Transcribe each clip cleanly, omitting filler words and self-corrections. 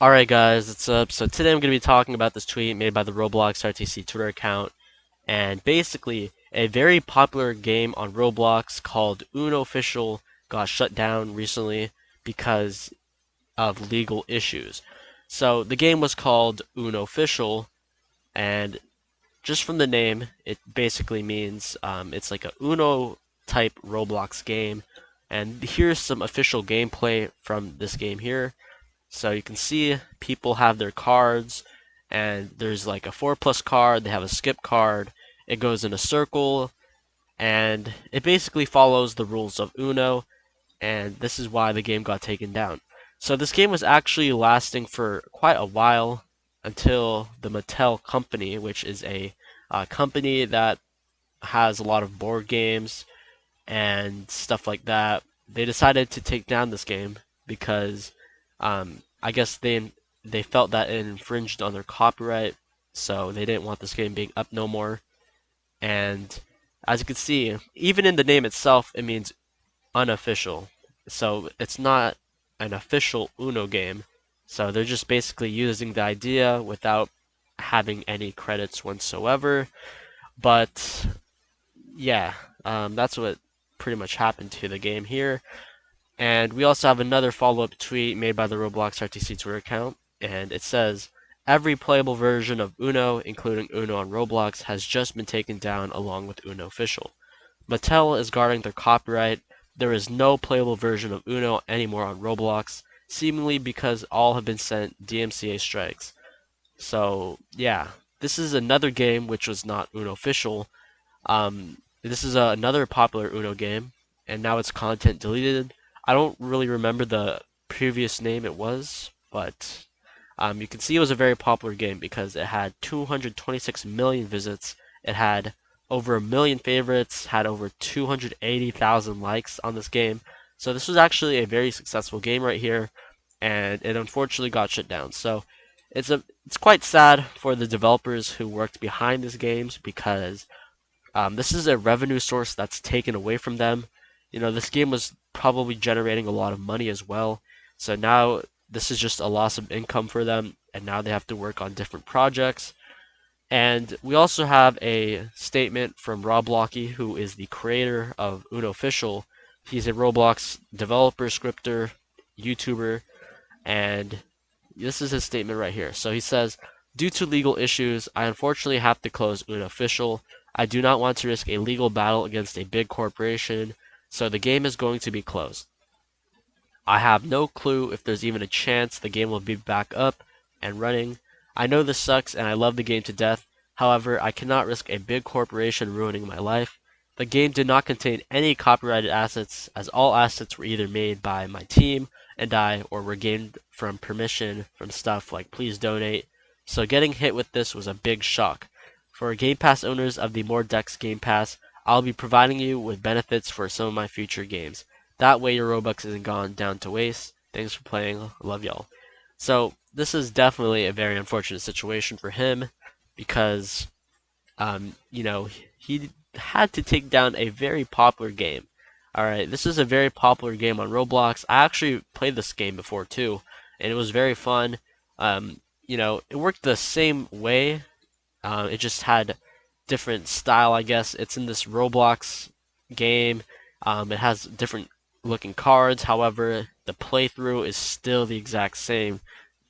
Alright guys, what's up? So today I'm going to be talking about this tweet made by the Roblox RTC Twitter account, and basically a very popular game on Roblox called UNOfficial got shut down recently because of legal issues. So the game was called UNOfficial, and just from the name it basically means it's like a Uno type Roblox game, and here's some official gameplay from this game here. So you can see people have their cards, and there's like a 4 plus card, they have a skip card, it goes in a circle, and it basically follows the rules of Uno, and this is why the game got taken down. So this game was actually lasting for quite a while until the Mattel company, which is a company that has a lot of board games and stuff like that, they decided to take down this game because I guess they felt that it infringed on their copyright, so they didn't want this game being up no more. And as you can see, even in the name itself, it means unofficial. So it's not an official Uno game. So they're just basically using the idea without having any credits whatsoever. But yeah, that's what pretty much happened to the game here. And we also have another follow-up tweet made by the Roblox RTC Twitter account, and it says, every playable version of Uno, including Uno on Roblox, has just been taken down along with UNOfficial. Mattel is guarding their copyright. There is no playable version of Uno anymore on Roblox, seemingly because all have been sent DMCA strikes. So, yeah, this is another game which was not UNOfficial. This is another popular Uno game, and now its content deleted. I don't really remember the previous name it was, but you can see it was a very popular game because it had 226 million visits. It had over a million favorites, had over 280,000 likes on this game. So this was actually a very successful game right here, and it unfortunately got shut down. So it's quite sad for the developers who worked behind these games because this is a revenue source that's taken away from them. You know, this game was probably generating a lot of money as well. So now this is just a loss of income for them, and now they have to work on different projects. And we also have a statement from Rob Lockey, who is the creator of UNOfficial. He's a Roblox developer, scripter, YouTuber, and this is his statement right here. So he says, due to legal issues, I unfortunately have to close UNOfficial. I do not want to risk a legal battle against a big corporation, so the game is going to be closed. I have no clue if there's even a chance the game will be back up and running. I know this sucks and I love the game to death. However, I cannot risk a big corporation ruining my life. The game did not contain any copyrighted assets, as all assets were either made by my team and I or were gained from permission from stuff like please donate. So getting hit with this was a big shock. For Game Pass owners of the More Decks Game Pass, I'll be providing you with benefits for some of my future games. That way your Robux isn't gone down to waste. Thanks for playing. Love y'all. So this is definitely a very unfortunate situation for him because you know, he had to take down a very popular game. Alright, this is a very popular game on Roblox. I actually played this game before too, and it was very fun. You know, it worked the same way. It just had different style, I guess. It's in this Roblox game. It has different looking cards. However, the playthrough is still the exact same.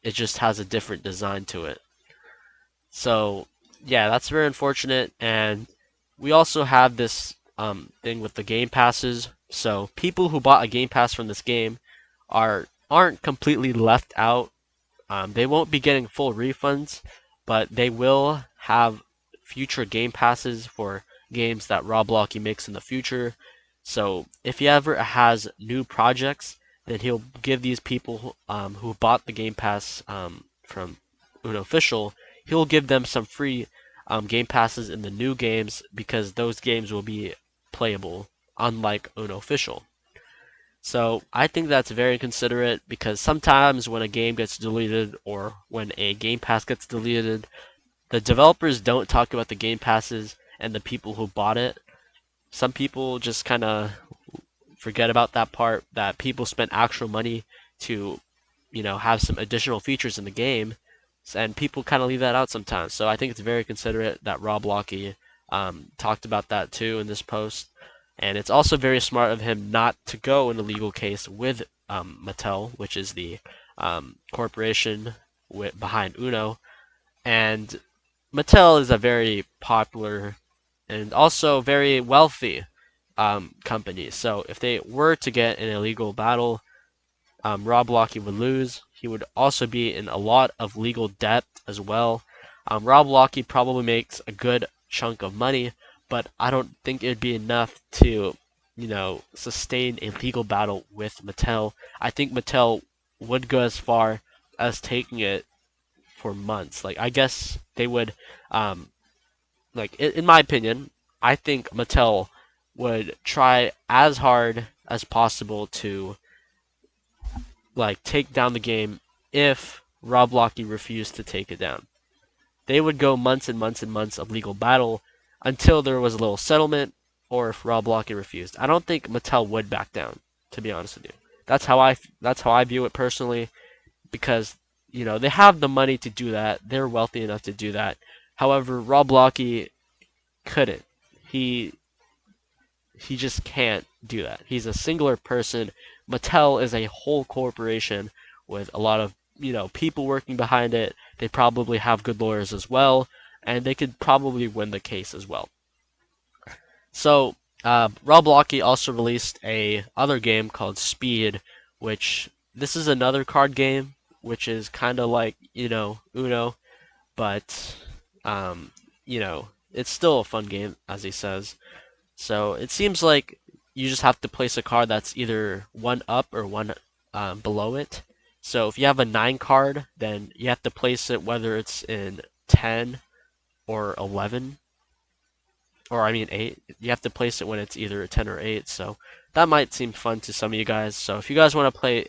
It just has a different design to it. So, yeah, that's very unfortunate. And we also have this thing with the game passes. So, people who bought a game pass from this game aren't completely left out. They won't be getting full refunds, but they will have future game passes for games that Rob Lockey makes in the future. So if he ever has new projects, then he'll give these people who bought the game pass from UNOfficial, he'll give them some free game passes in the new games because those games will be playable, unlike UNOfficial. So I think that's very considerate because sometimes when a game gets deleted or when a game pass gets deleted, the developers don't talk about the game passes and the people who bought it. Some people just kind of forget about that part, that people spent actual money to, have some additional features in the game, and people kind of leave that out sometimes. So I think it's very considerate that Rob Lockey talked about that too in this post, and it's also very smart of him not to go in a legal case with Mattel, which is the corporation behind Uno, and Mattel is a very popular and also very wealthy company. So if they were to get in a legal battle, Rob Lockey would lose. He would also be in a lot of legal debt as well. Rob Lockey probably makes a good chunk of money, but I don't think it'd be enough to, sustain a legal battle with Mattel. I think Mattel would go as far as taking it for months. Like I guess they would, in my opinion, I think Mattel would try as hard as possible to take down the game if Rob Lockey refused to take it down. They would go months and months and months of legal battle until there was a little settlement or if Rob Lockey refused. I don't think Mattel would back down, to be honest with you. That's how I view it personally because they have the money to do that. They're wealthy enough to do that. However, Rob Lockey couldn't. He just can't do that. He's a singular person. Mattel is a whole corporation with a lot of people working behind it. They probably have good lawyers as well, and they could probably win the case as well. So Rob Lockey also released a other game called Speed, which this is another card game, which is kind of like Uno, but it's still a fun game as he says. So it seems like you just have to place a card that's either one up or one below it. So if you have a 9 card, then you have to place it whether it's in 10 or 11, or I mean 8. You have to place it when it's either a 10 or 8. So that might seem fun to some of you guys. So if you guys want to play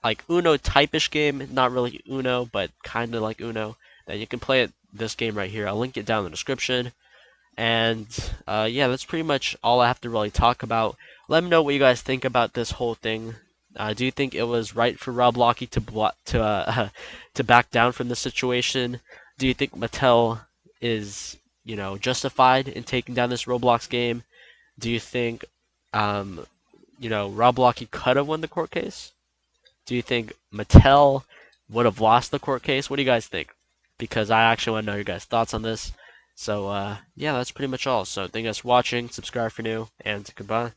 a Uno type-ish game, not really Uno, but kind of like Uno, then you can play this game right here. I'll link it down in the description. And yeah, that's pretty much all I have to really talk about. Let me know what you guys think about this whole thing. Do you think it was right for Rob Lockey to back down from the situation? Do you think Mattel is justified in taking down this Roblox game? Do you think Rob Lockey could have won the court case? Do you think Mattel would have lost the court case? What do you guys think? Because I actually want to know your guys' thoughts on this. So, yeah, that's pretty much all. So, thank you guys for watching. Subscribe for new, and goodbye.